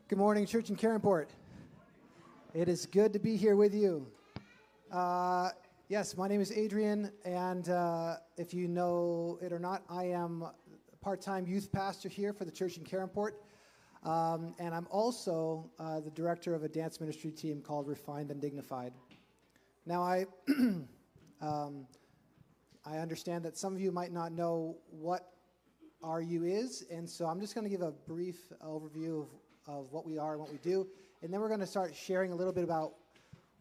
Good morning, Church in Caronport. It is good to be here with you. Yes, my name is Adrian, and if you know it or not, I am a part-time youth pastor here for the Church in Caronport, and I'm also the director of a dance ministry team called Undignified. Now, I understand that some of you might not know what RU is, and so I'm just going to give a brief overview of what we are and what we do, and then we're going to start sharing a little bit about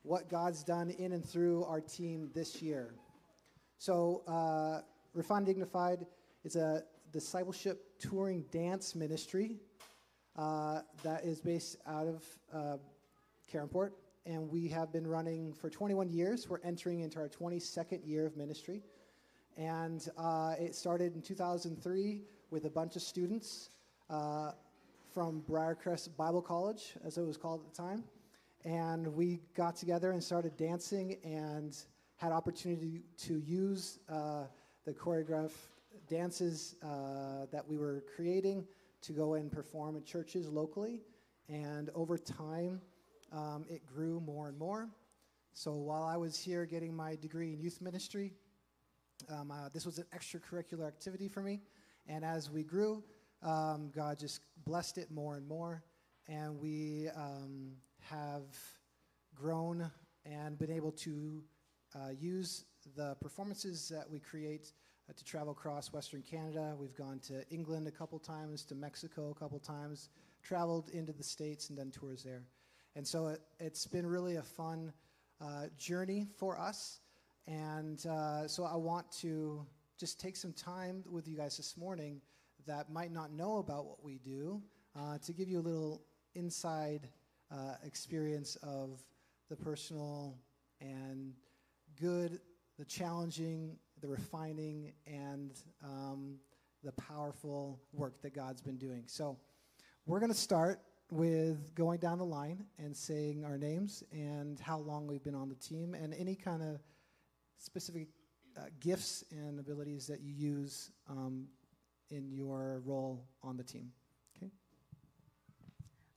what God's done in and through our team this year. So, Refined Dignified is a discipleship touring dance ministry that is based out of Caronport, and we have been running for 21 years. We're entering into our 22nd year of ministry, and it started in 2003 with a bunch of students from Briarcrest Bible College, as it was called at the time. And we got together and started dancing and had opportunity to use the choreographed dances that we were creating to go and perform at churches locally. And over time, it grew more and more. So while I was here getting my degree in youth ministry, this was an extracurricular activity for me. And as we grew, God just blessed it more and more. And we have grown and been able to use the performances that we create to travel across Western Canada. We've gone to England a couple times, to Mexico a couple times, traveled into the States and done tours there. And so it's been really a fun journey for us. And so I want to just take some time with you guys this morning that might not know about what we do, to give you a little inside experience of the personal and good, the challenging, the refining, and the powerful work that God's been doing. So we're going to start with going down the line and saying our names and how long we've been on the team and any kind of specific gifts and abilities that you use in your role on the team. Okay.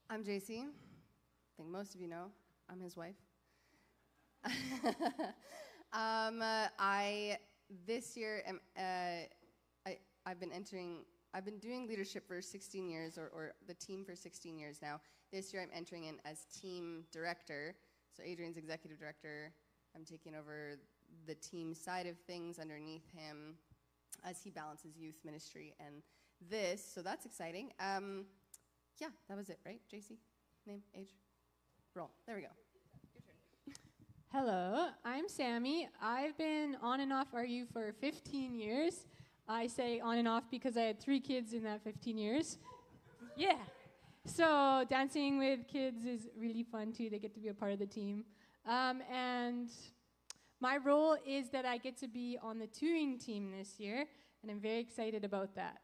I'm JC. I think most of you know I'm his wife. This year I've been doing leadership for 16 years, or the team for 16 years now. This year I'm entering in as team director. So Adrian's executive director. I'm taking over the team side of things underneath him as he balances youth ministry and this. So that's exciting. Yeah, that was it, right? JC? Name, age, roll. There we go. Your turn. Hello, I'm Sammy. I've been on and off RU for 15 years. I say on and off because I had 3 kids in that 15 years. Yeah. So dancing with kids is really fun too. They get to be a part of the team. And my role is that I get to be on the touring team this year, and I'm very excited about that.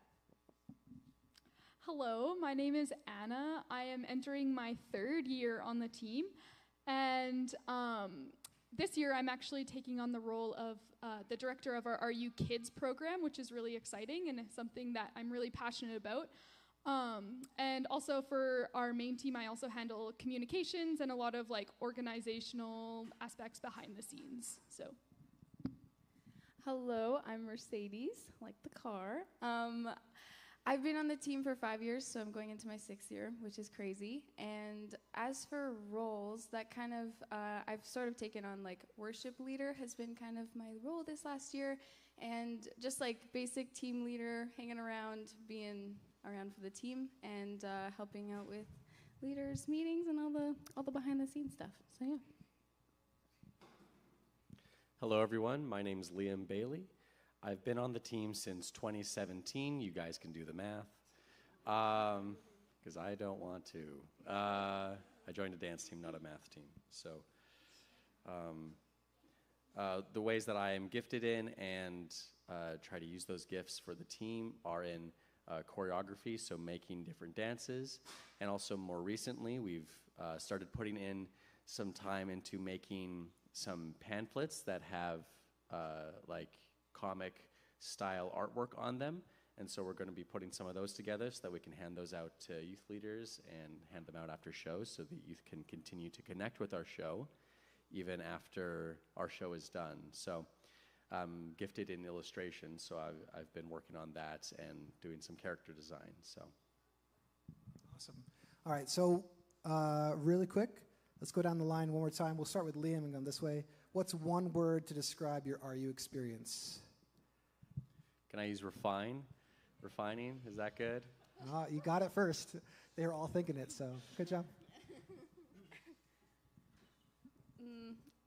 Hello, my name is Anna. I am entering my 3rd year on the team, and this year I'm actually taking on the role of the director of our RU Kids program, which is really exciting and it's something that I'm really passionate about. And also for our main team, I also handle communications and a lot of organizational aspects behind the scenes. So, hello, I'm Mercedes, like the car. I've been on the team for 5 years, so I'm going into my 6th year, which is crazy. And as for roles, that kind of, I've sort of taken on worship leader has been kind of my role this last year. And just basic team leader, hanging around, being around for the team and helping out with leaders, meetings, and all the behind the scenes stuff. So yeah. Hello everyone, my name's Liam Bailey. I've been on the team since 2017. You guys can do the math, because I don't want to. I joined a dance team, not a math team. So the ways that I am gifted in and try to use those gifts for the team are in choreography, so making different dances, and also more recently we've started putting in some time into making some pamphlets that have comic style artwork on them, And so we're going to be putting some of those together so that we can hand those out to youth leaders and hand them out after shows so that youth can continue to connect with our show even after our show is done. So I'm gifted in illustration, so I've been working on that and doing some character design. So Awesome. All right, so really quick, let's go down the line one more time. We'll start with Liam and go this way. What's one word to describe your RU experience? can I use refine? Refining, is that good? You got it first. They were all thinking it, so good job.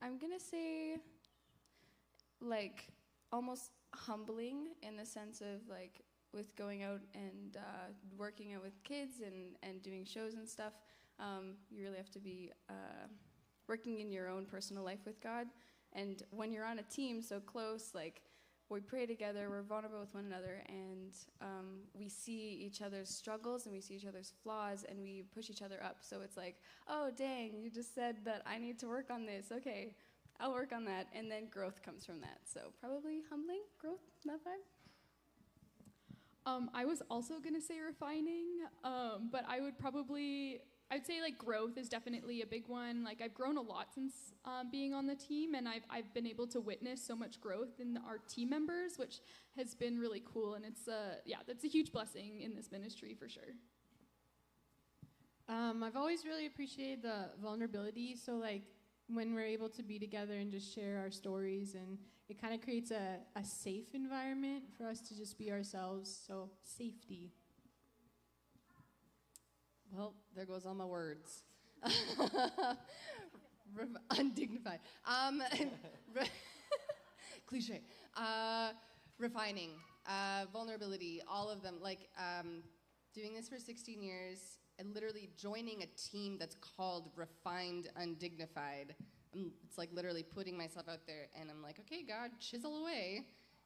I'm going to say, like, almost humbling in the sense of, like, with going out and working out with kids and doing shows and stuff, you really have to be working in your own personal life with God. And when you're on a team so close, like, we pray together, we're vulnerable with one another, and we see each other's struggles and we see each other's flaws, and we push each other up. So it's like, oh, dang, you just said that I need to work on this. Okay, I'll work on that. And then growth comes from that. So probably humbling, growth, that vibe. I was also going to say refining, but I'd say like growth is definitely a big one. Like I've grown a lot since being on the team, and I've been able to witness so much growth in our team members, which has been really cool. And it's that's a huge blessing in this ministry for sure. I've always really appreciated the vulnerability. So like when we're able to be together and just share our stories, and it kind of creates a safe environment for us to just be ourselves. So safety. Well, there goes all my words. Undignified. Cliche. Refining. Vulnerability. All of them. Like, doing this for 16 years and literally joining a team that's called Refined Undignified. It's like literally putting myself out there, and I'm like, okay, God, chisel away.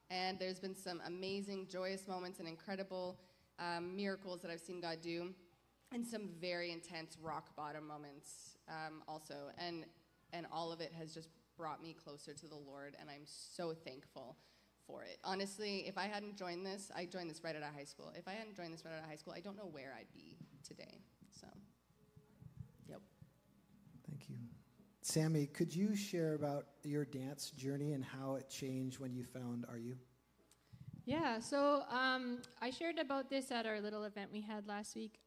And there's been some amazing, joyous moments and incredible miracles that I've seen God do. And some very intense rock bottom moments also. And all of it has just brought me closer to the Lord, and I'm so thankful for it. Honestly, if I hadn't joined this, I joined this right out of high school. If I hadn't joined this right out of high school, I don't know where I'd be today. So, yep. Thank you. Sammy, could you share about your dance journey and how it changed when you found RU? Yeah, so I shared about this at our little event we had last week.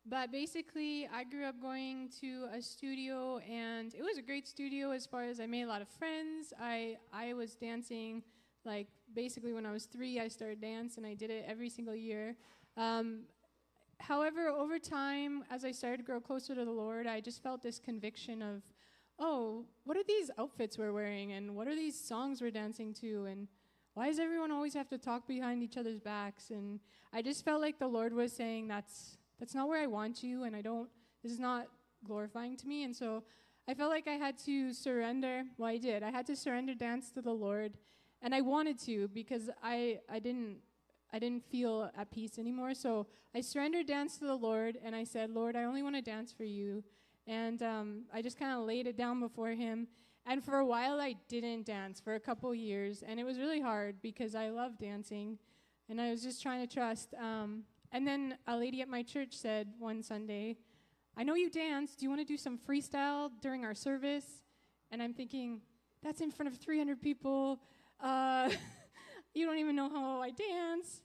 But basically, I grew up going to a studio, and it was a great studio as far as I made a lot of friends. I was dancing, like, basically when I was 3, I started dance, and I did it every single year. However, over time, as I started to grow closer to the Lord, I just felt this conviction of, oh, what are these outfits we're wearing, and what are these songs we're dancing to, and why does everyone always have to talk behind each other's backs? And I just felt like the Lord was saying, that's not where I want you, and this is not glorifying to me. And so I felt like I had to surrender. Well, I did. I had to surrender dance to the Lord, and I wanted to because I didn't feel at peace anymore. So I surrendered dance to the Lord, and I said, Lord, I only want to dance for you. And I just kind of laid it down before him. And for a while, I didn't dance for a couple years, and it was really hard because I love dancing, and I was just trying to trust. And then a lady at my church said one Sunday, I know you dance. Do you want to do some freestyle during our service? And I'm thinking, that's in front of 300 people. You don't even know how I dance.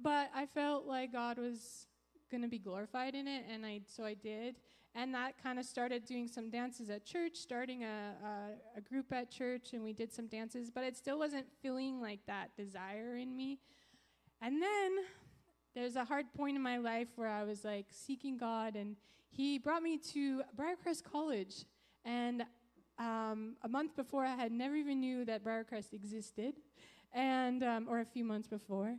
But I felt like God was going to be glorified in it, and so I did. And that kind of started doing some dances at church, starting a group at church, and we did some dances, but it still wasn't feeling like that desire in me. And then there's a hard point in my life where I was like seeking God, and he brought me to Briarcrest College. And a month before, I had never even knew that Briarcrest existed, and or a few months before.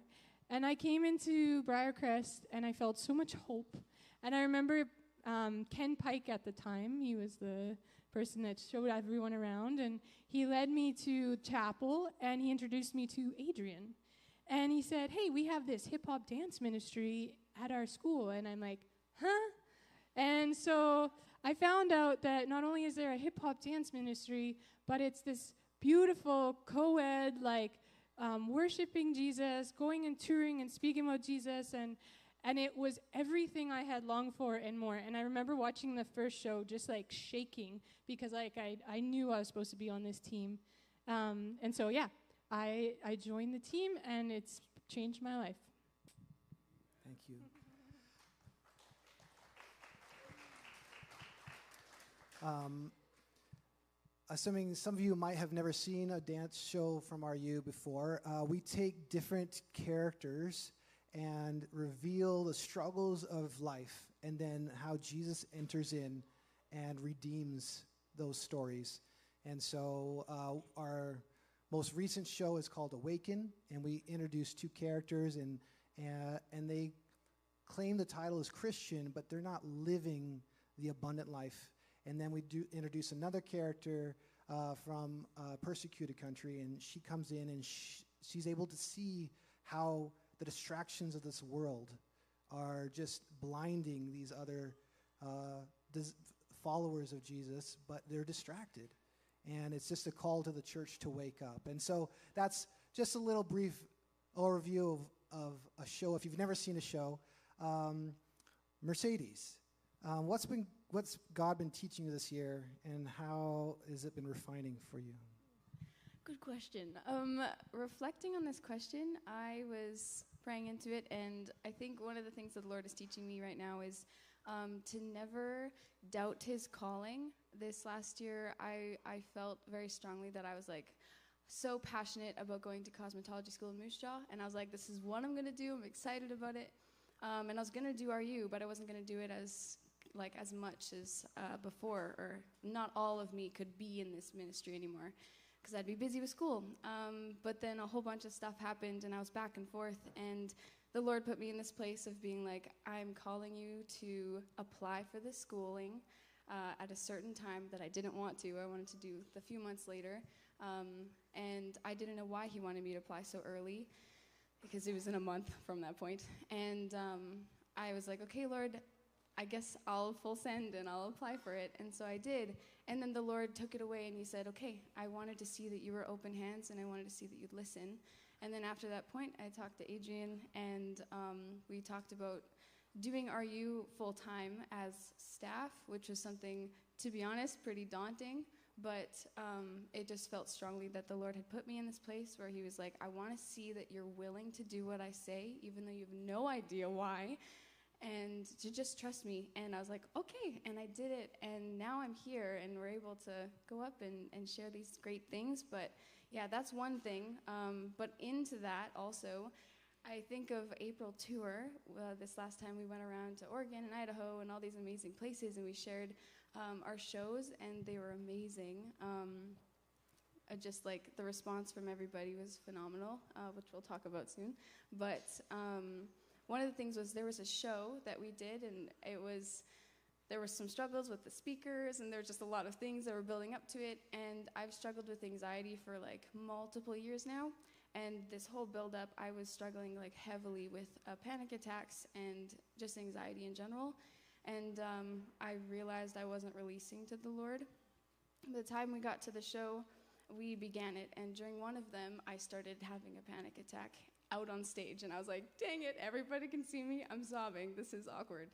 And I came into Briarcrest, and I felt so much hope. And I remember Ken Pike at the time, he was the person that showed everyone around, and he led me to chapel, and he introduced me to Adrian. And he said, hey, we have this hip-hop dance ministry at our school. And I'm like, huh? And so I found out that not only is there a hip-hop dance ministry, but it's this beautiful co-ed, like, worshiping Jesus, going and touring and speaking about Jesus, and it was everything I had longed for and more. And I remember watching the first show just like shaking because like I knew I was supposed to be on this team. And so, yeah, I joined the team, and it's changed my life. Thank you. Assuming some of you might have never seen a dance show from RU before, we take different characters and reveal the struggles of life, and then how Jesus enters in and redeems those stories. And so our most recent show is called Awaken, and we introduce two characters, and they claim the title is Christian, but they're not living the abundant life. And then we do introduce another character from a persecuted country, and she comes in, and she's able to see how the distractions of this world are just blinding these other followers of Jesus, but they're distracted. And it's just a call to the church to wake up. And so that's just a little brief overview of a show. If you've never seen a show, Mercedes, what's God been teaching you this year, and how has it been refining for you? Good question. Reflecting on this question, I was praying into it, and I think one of the things that the Lord is teaching me right now is to never doubt His calling. This last year, I felt very strongly that I was like so passionate about going to cosmetology school in Moose Jaw, and I was like, this is what I'm going to do. I'm excited about it. And I was going to do RU, but I wasn't going to do it as much as before, or not all of me could be in this ministry anymore because I'd be busy with school. But then a whole bunch of stuff happened, and I was back and forth, and the Lord put me in this place of being like, I'm calling you to apply for this schooling at a certain time that I didn't want to. I wanted to do a few months later, and I didn't know why He wanted me to apply so early, because it was in a month from that point. And I was like, okay, Lord, I guess I'll full send and I'll apply for it. And so I did. And then the Lord took it away, and He said, okay, I wanted to see that you were open hands, and I wanted to see that you'd listen. And then after that point, I talked to Adrian, and we talked about doing RU full-time as staff, which was something, to be honest, pretty daunting. But it just felt strongly that the Lord had put me in this place where He was like, I want to see that you're willing to do what I say, even though you have no idea why, and to just trust me. And I was like, okay, and I did it, and now I'm here, and we're able to go up and share these great things. But yeah, that's one thing. But into that also, I think of April tour. This last time we went around to Oregon and Idaho and all these amazing places, and we shared our shows, and they were amazing. Just like the response from everybody was phenomenal, which we'll talk about soon. But one of the things was there was a show that we did, and there were some struggles with the speakers, and there were just a lot of things that were building up to it. And I've struggled with anxiety for like multiple years now. And this whole build-up, I was struggling like heavily with panic attacks and just anxiety in general. And I realized I wasn't releasing to the Lord. By the time we got to the show, we began it, and during one of them, I started having a panic attack out on stage, and I was like, dang it, everybody can see me, I'm sobbing, this is awkward.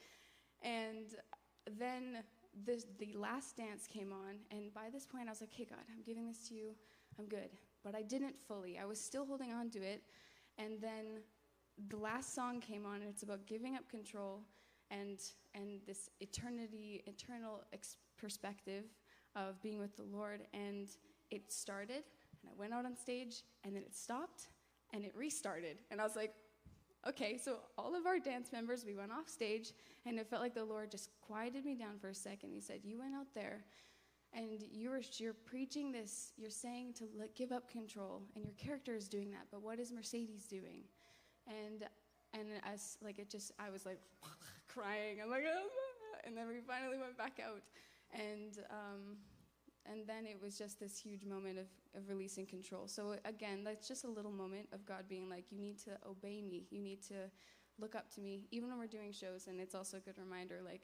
And then the last dance came on, and by this point, I was like, hey, God, I'm giving this to you, I'm good. But I didn't fully. I was still holding on to it, and then the last song came on, and it's about giving up control and this eternal perspective of being with the Lord. And it started, and I went out on stage, and then it stopped, and it restarted. And I was like, okay, so all of our dance members, we went off stage, and it felt like the Lord just quieted me down for a second. He said, you went out there, and you're preaching this, you're saying to give up control, and your character is doing that, but what is Mercedes doing? And as like it just, I was like crying. I'm like, and then we finally went back out, and then it was just this huge moment of releasing control. So again, that's just a little moment of God being like, you need to obey me. You need to look up to me, even when we're doing shows. And it's also a good reminder, like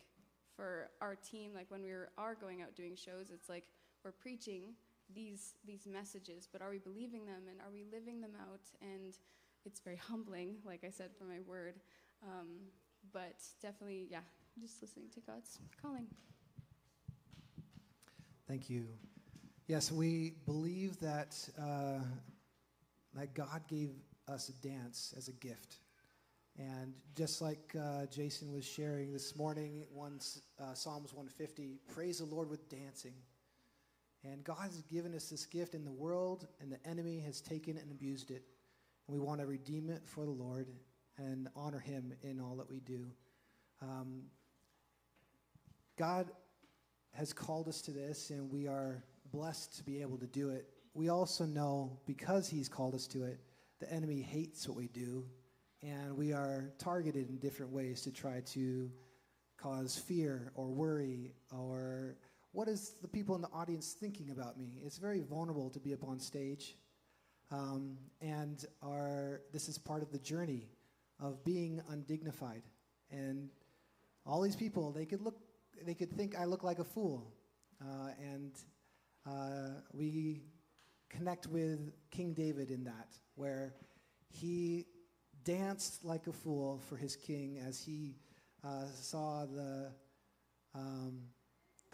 for our team, like when we are going out doing shows, it's like we're preaching, these messages, but are we believing them and are we living them out? And it's very humbling, like I said, for my word. But definitely, yeah, just listening to God's calling. Thank you. Yes, we believe that that God gave us a dance as a gift. And just like Jason was sharing this morning, Psalms 150, praise the Lord with dancing. And God has given us this gift in the world, and the enemy has taken it and abused it. And we want to redeem it for the Lord and honor him in all that we do. God has called us to this, and we are blessed to be able to do it. We also know, because he's called us to it, the enemy hates what we do, and we are targeted in different ways to try to cause fear or worry or what is the people in the audience thinking about me? It's very vulnerable to be up on stage. And this is part of the journey of being undignified. And all these people, they could think I look like a fool. And we connect with King David in that, where he danced like a fool for his king as he saw the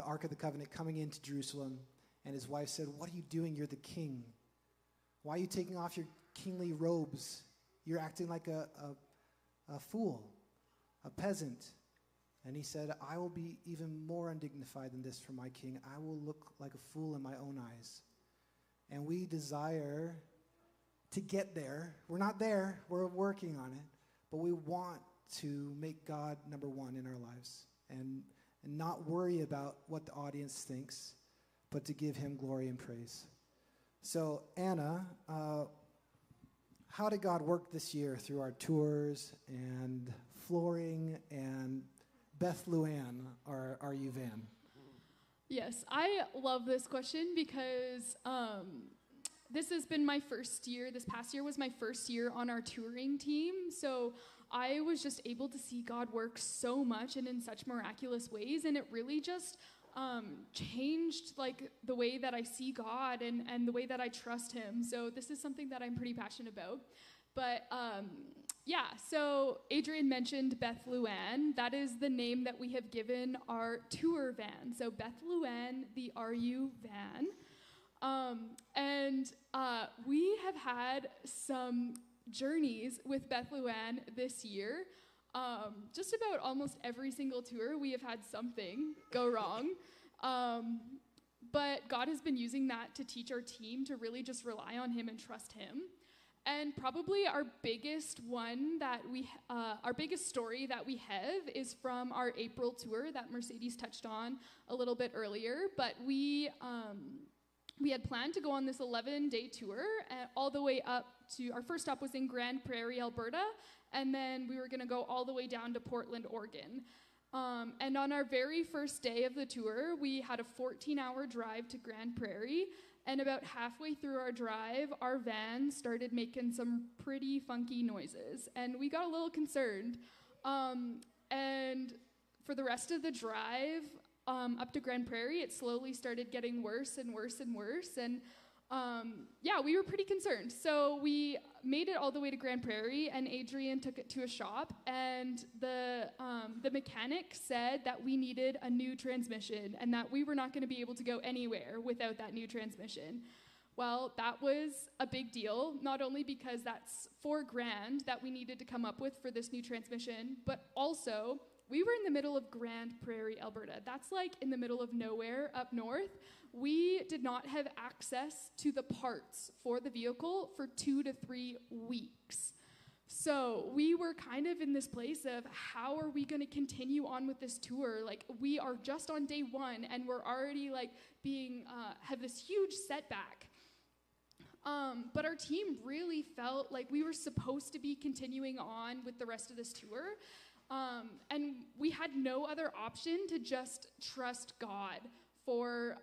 Ark of the Covenant coming into Jerusalem, and his wife said, "What are you doing? You're the king. Why are you taking off your kingly robes? You're acting like a fool, a peasant." And he said, "I will be even more undignified than this for my king. I will look like a fool in my own eyes." And we desire to get there. We're not there. We're working on it. But we want to make God number one in our lives and not worry about what the audience thinks, but to give him glory and praise. So, Anna, how did God work this year through our tours and flooring and Beth Luann, our RU van? Yes, I love this question because this has been my first year. This past year was my first year on our touring team. So I was just able to see God work so much and in such miraculous ways. And it really just changed like the way that I see God and the way that I trust him. So this is something that I'm pretty passionate about. But yeah, so Adrian mentioned Beth Luann. That is the name that we have given our tour van. So Beth Luann, the RU van. And we have had some journeys with Beth Luann this year. Just about almost every single tour, we have had something go wrong. But God has been using that to teach our team to really just rely on him and trust him. And probably our biggest our biggest story that we have is from our April tour that Mercedes touched on a little bit earlier. But we had planned to go on this 11-day tour all the way up to, our first stop was in Grande Prairie, Alberta, and then we were going to go all the way down to Portland, Oregon. And on our very first day of the tour, we had a 14-hour drive to Grande Prairie, and about halfway through our drive, our van started making some pretty funky noises, and we got a little concerned. And for the rest of the drive, up to Grande Prairie, it slowly started getting worse and worse and worse. And yeah, we were pretty concerned. So we made it all the way to Grande Prairie, and Adrian took it to a shop. And the mechanic said that we needed a new transmission and that we were not going to be able to go anywhere without that new transmission. Well, that was a big deal, not only because that's $4,000 that we needed to come up with for this new transmission, but also we were in the middle of Grande Prairie, Alberta. That's like in the middle of nowhere up north. We did not have access to the parts for the vehicle for 2 to 3 weeks. So we were kind of in this place of, how are we going to continue on with this tour? Like, we are just on day 1 and we're already like have this huge setback. But our team really felt like we were supposed to be continuing on with the rest of this tour. And we had no other option to just trust God for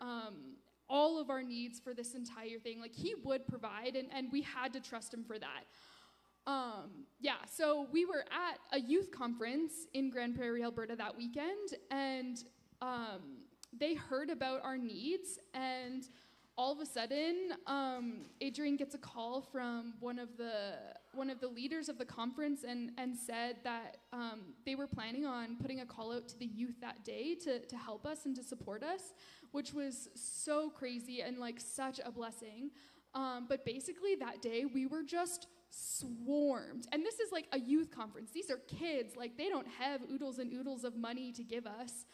all of our needs for this entire thing. Like, he would provide, and we had to trust him for that. Yeah, so we were at a youth conference in Grande Prairie, Alberta that weekend, and they heard about our needs, and all of a sudden, Adrian gets a call from one of the leaders of the conference and said that they were planning on putting a call out to the youth that day to help us and to support us, which was so crazy and like such a blessing. But basically that day we were just swarmed. And this is like a youth conference. These are kids. Like they don't have oodles and oodles of money to give us.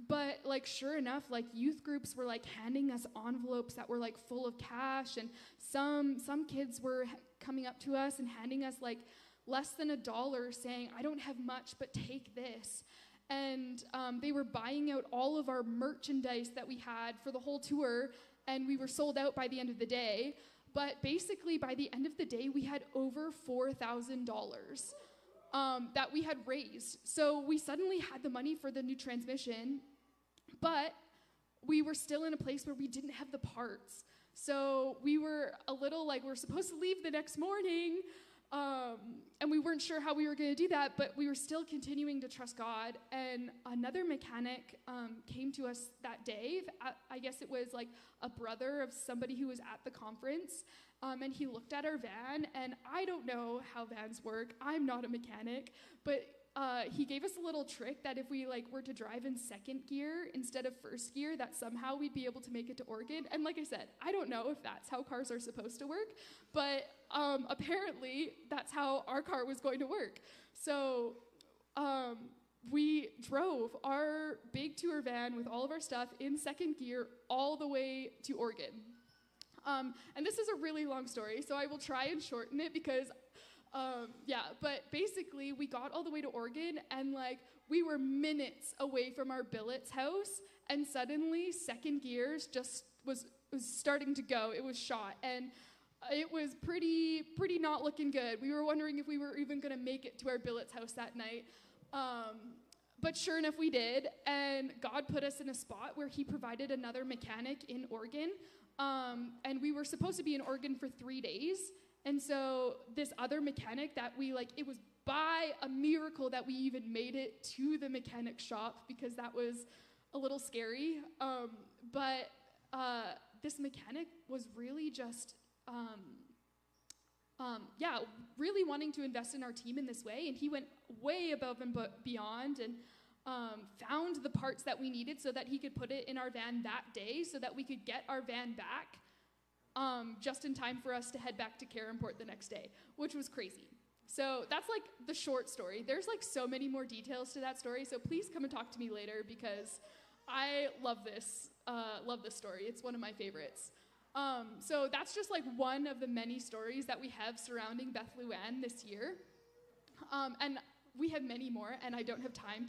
But like sure enough, like youth groups were like handing us envelopes that were like full of cash, and some kids were coming up to us and handing us like less than $1 saying, I don't have much, but take this. And they were buying out all of our merchandise that we had for the whole tour, and we were sold out by the end of the day. But basically by the end of the day, we had over $4,000 that we had raised. So we suddenly had the money for the new transmission, but we were still in a place where we didn't have the parts. So we were a little like, we're supposed to leave the next morning, and we weren't sure how we were going to do that, but we were still continuing to trust God. And another mechanic came to us that day. I guess it was like a brother of somebody who was at the conference, and he looked at our van, and I don't know how vans work. I'm not a mechanic, but he gave us a little trick that if we like were to drive in second gear instead of first gear, that somehow we'd be able to make it to Oregon. And like I said, I don't know if that's how cars are supposed to work, but apparently that's how our car was going to work. So we drove our big tour van with all of our stuff in second gear all the way to Oregon. And this is a really long story, so I will try and shorten it because but basically we got all the way to Oregon, and like we were minutes away from our billets house, and suddenly second gears just was starting to go. It was shot, and it was pretty not looking good. We were wondering if we were even going to make it to our billets house that night. But sure enough, we did, and God put us in a spot where he provided another mechanic in Oregon, and we were supposed to be in Oregon for 3 days. And so this other mechanic that we like, it was by a miracle that we even made it to the mechanic shop, because that was a little scary. But this mechanic was really just, really wanting to invest in our team in this way. And he went way above and beyond and found the parts that we needed so that he could put it in our van that day so that we could get our van back. Just in time for us to head back to Karimport the next day, which was crazy. So that's like the short story. There's like so many more details to that story, so please come and talk to me later because I love this story. It's one of my favorites. So that's just like one of the many stories that we have surrounding Beth Luann this year. And we have many more, and I don't have time.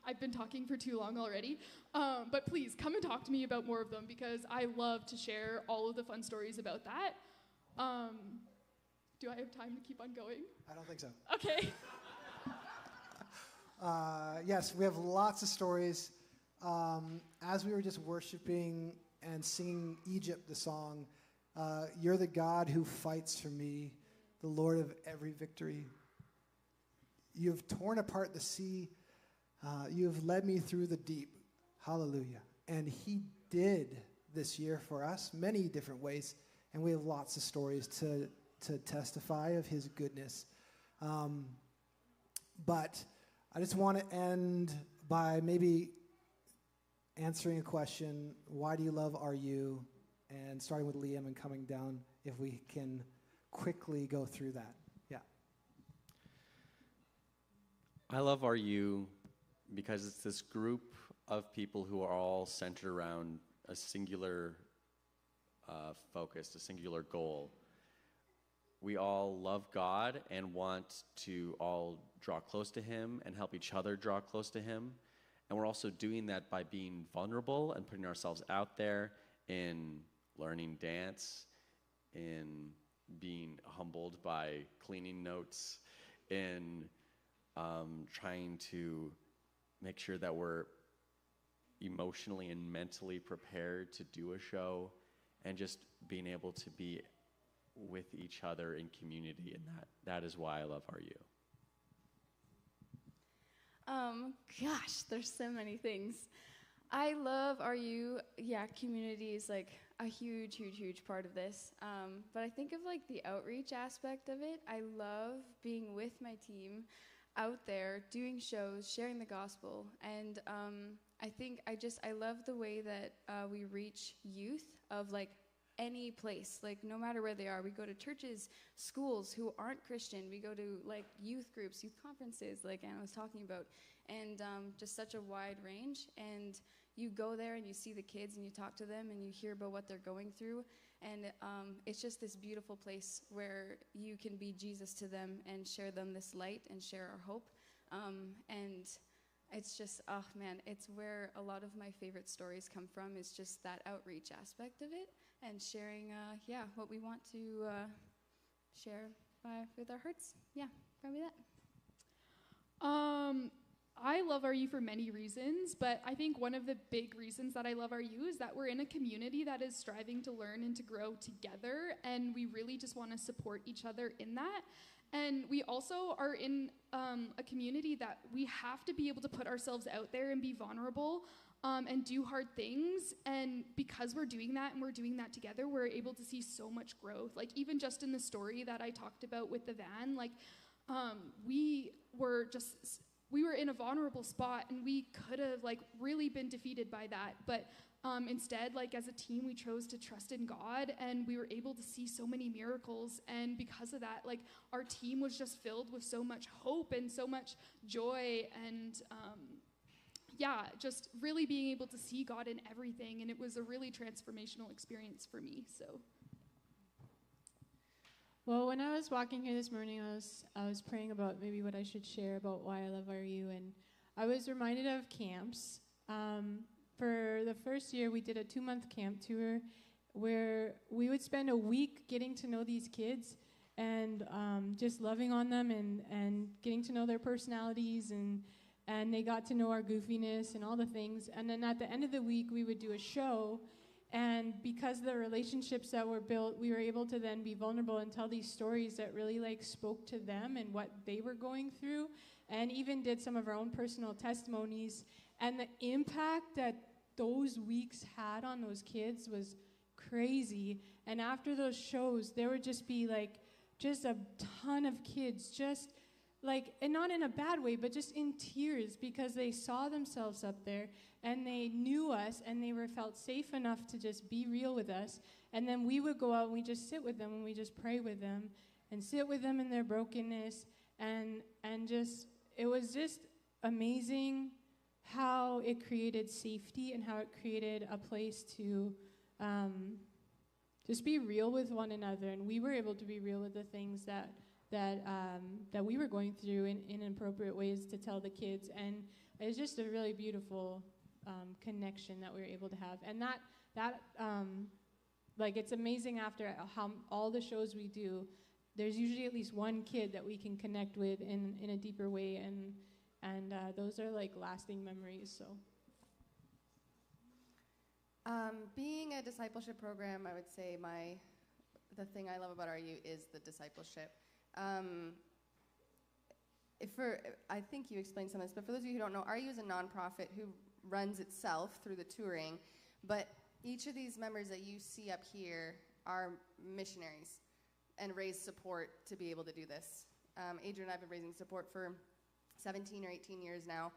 I've been talking for too long already. But please, come and talk to me about more of them because I love to share all of the fun stories about that. Do I have time to keep on going? I don't think so. Okay. Yes, we have lots of stories. As we were just worshiping and singing Egypt, the song, you're the God who fights for me, the Lord of every victory. You have torn apart the sea. You have led me through the deep. Hallelujah. And he did this year for us, many different ways, and we have lots of stories to testify of his goodness. But I just want to end by maybe answering a question, why do you love RU? And starting with Liam and coming down, if we can quickly go through that. Yeah. I love RU because it's this group of people who are all centered around a singular focus, a singular goal. We all love God and want to all draw close to him and help each other draw close to him. And we're also doing that by being vulnerable and putting ourselves out there in learning dance, in being humbled by cleaning notes, in trying to make sure that we're emotionally and mentally prepared to do a show, and just being able to be with each other in community. And that is why I love RU. Gosh, there's so many things. I love RU. Yeah, community is like a huge, huge, huge part of this. But I think of like the outreach aspect of it. I love being with my team out there, doing shows, sharing the gospel. And I think I love the way that we reach youth of like any place, like no matter where they are. We go to churches, schools who aren't Christian. We go to like youth groups, youth conferences, like Anna was talking about, and just such a wide range. And you go there and you see the kids and you talk to them and you hear about what they're going through. And it's just this beautiful place where you can be Jesus to them and share them this light and share our hope. And it's just, oh man, it's where a lot of my favorite stories come from, is just that outreach aspect of it and sharing, what we want to share with our hearts. Yeah, probably that. I love RU for many reasons, but I think one of the big reasons that I love RU is that we're in a community that is striving to learn and to grow together, and we really just want to support each other in that. And we also are in a community that we have to be able to put ourselves out there and be vulnerable and do hard things. And because we're doing that and we're doing that together, we're able to see so much growth. Like even just in the story that I talked about with the van, like we were in a vulnerable spot and we could have like really been defeated by that. But instead, like as a team, we chose to trust in God and we were able to see so many miracles. And because of that, like our team was just filled with so much hope and so much joy and just really being able to see God in everything. And it was a really transformational experience for me, so. Well, when I was walking here this morning, I was praying about maybe what I should share about why I love RU, and I was reminded of camps. For the first year, we did a 2-month camp tour where we would spend a week getting to know these kids and just loving on them and getting to know their personalities, and they got to know our goofiness and all the things. And then at the end of the week, we would do a show. And because of the relationships that were built, we were able to then be vulnerable and tell these stories that really like spoke to them and what they were going through, and even did some of our own personal testimonies. And the impact that those weeks had on those kids was crazy. And after those shows, there would just be like just a ton of kids just like, and not in a bad way, but just in tears because they saw themselves up there and they knew us and they were felt safe enough to just be real with us. And then we would go out and we just sit with them and we just pray with them and sit with them in their brokenness. And just, it was just amazing how it created safety and how it created a place to just be real with one another. And we were able to be real with the things that we were going through in appropriate ways to tell the kids. And it's just a really beautiful connection that we were able to have. And that like, it's amazing after how all the shows we do, there's usually at least one kid that we can connect with in a deeper way. And those are like lasting memories, so. Being a discipleship program, I would say the thing I love about RU is the discipleship. I think you explained some of this, but for those of you who don't know, RU is a nonprofit who runs itself through the touring, but each of these members that you see up here are missionaries and raise support to be able to do this. Adrian and I have been raising support for 17 or 18 years now.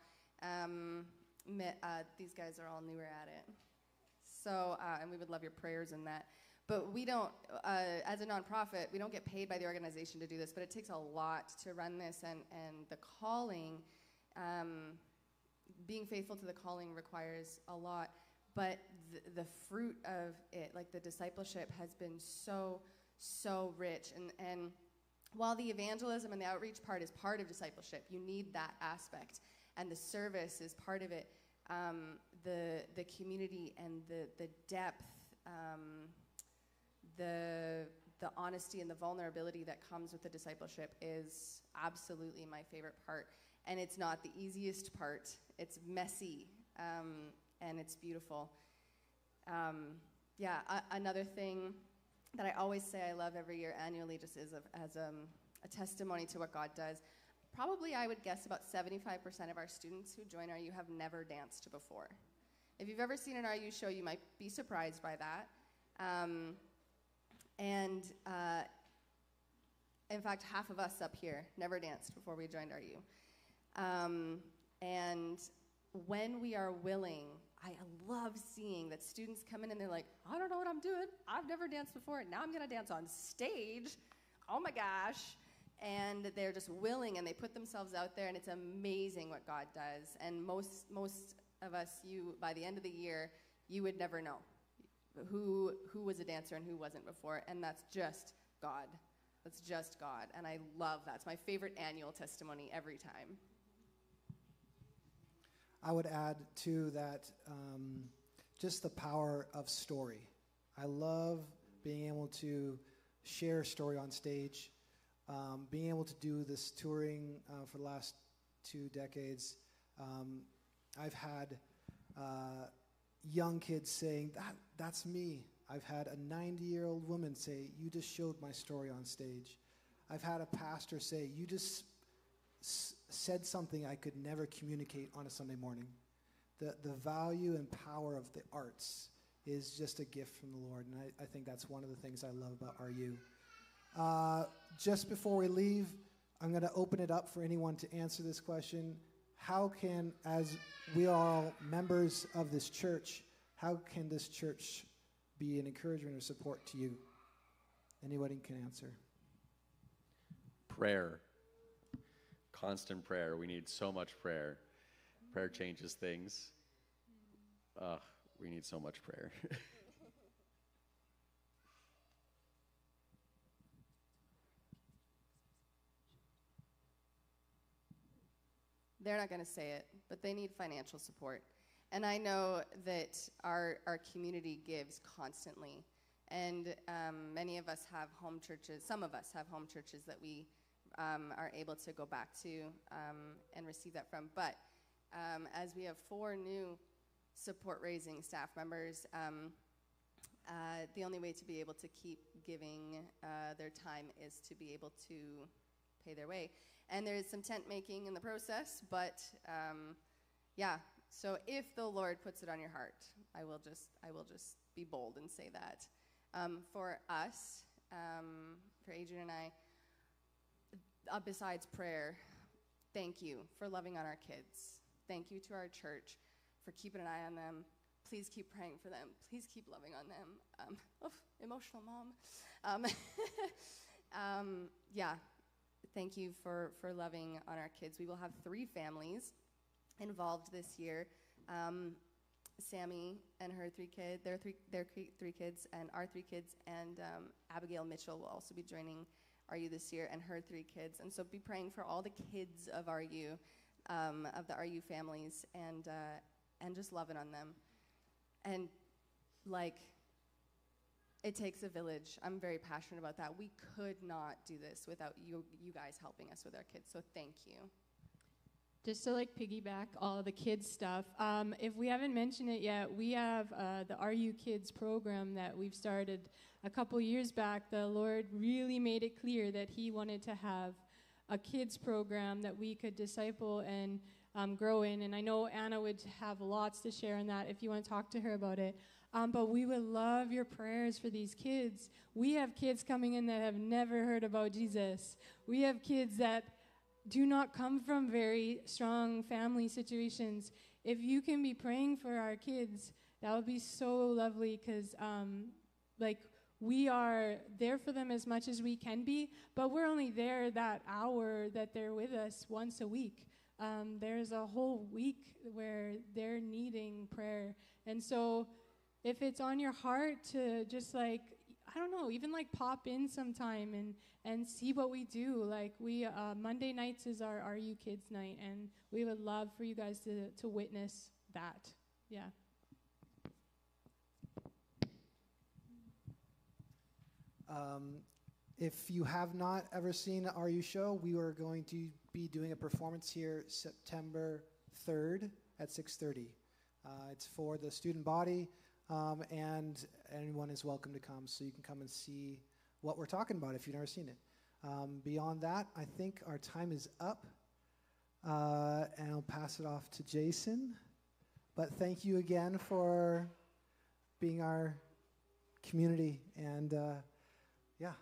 These guys are all newer at it. So, and we would love your prayers in that. But we don't, as a nonprofit, we don't get paid by the organization to do this, but it takes a lot to run this, and the calling, being faithful to the calling requires a lot, but the fruit of it, like the discipleship, has been so, so rich. And while the evangelism and the outreach part is part of discipleship, you need that aspect, and the service is part of it. The community and the depth, the honesty and the vulnerability that comes with the discipleship is absolutely my favorite part. And it's not the easiest part. It's messy, and it's beautiful. Another thing that I always say I love every year annually, just as a testimony to what God does. Probably, I would guess, about 75% of our students who join RU have never danced before. If you've ever seen an RU show, you might be surprised by that. And in fact, half of us up here never danced before we joined RU. And when we are willing, I love seeing that students come in and they're like, I don't know what I'm doing. I've never danced before. Now I'm going to dance on stage. Oh my gosh. And they're just willing, and they put themselves out there, and it's amazing what God does. And most of us, by the end of the year, you would never know who was a dancer and who wasn't before, and that's just God. That's just God, and I love that. It's my favorite annual testimony every time. I would add, too, that just the power of story. I love being able to share a story on stage, being able to do this touring for the last 2 decades. I've had young kids saying, that's me. I've had a 90-year-old woman say, you just showed my story on stage. I've had a pastor say, you just said something I could never communicate on a Sunday morning. The value and power of the arts is just a gift from the Lord, and I think that's one of the things I love about RU. Just before we leave, I'm going to open it up for anyone to answer this question. How can, as we are all members of this church, how can this church be an encouragement or support to you? Anybody can answer. Prayer. Constant prayer. We need so much prayer. Prayer changes things. We need so much prayer. They're not going to say it, but they need financial support. And I know that our community gives constantly. And many of us have home churches, some of us have home churches that we are able to go back to and receive that from. But as we have 4 new support-raising staff members, the only way to be able to keep giving their time is to be able to pay their way. And there is some tent making in the process, but yeah. So if the Lord puts it on your heart, I will just be bold and say that. For us, for Adrian and I, besides prayer, thank you for loving on our kids. Thank you to our church for keeping an eye on them. Please keep praying for them. Please keep loving on them. Emotional mom. Yeah. Thank you for loving on our kids. We will have 3 families involved this year. Sammy and her 3 kids, their 3 kids, and our 3 kids, and Abigail Mitchell will also be joining RU this year, and her 3 kids. And so be praying for all the kids of RU, of the RU families, and just loving on them. And it takes a village. I'm very passionate about that. We could not do this without you guys helping us with our kids. So thank you. Just to piggyback all the kids stuff, if we haven't mentioned it yet, we have the RU Kids program that we've started a couple years back. The Lord really made it clear that He wanted to have a kids program that we could disciple and grow in. And I know Anna would have lots to share on that if you want to talk to her about it. But we would love your prayers for these kids. We have kids coming in that have never heard about Jesus. We have kids that do not come from very strong family situations. If you can be praying for our kids, that would be so lovely, because we are there for them as much as we can be, but we're only there that hour that they're with us once a week. There's a whole week where they're needing prayer. And so if it's on your heart to just I don't know, even pop in sometime and see what we do. We Monday nights is our RU Kids night, and we would love for you guys to witness that. Yeah. If you have not ever seen an RU show, we are going to be doing a performance here September 3rd at 6:30. It's for the student body, and anyone is welcome to come, so you can come and see what we're talking about if you've never seen it. Beyond that, I think our time is up, and I'll pass it off to Jason. But thank you again for being our community. And yeah.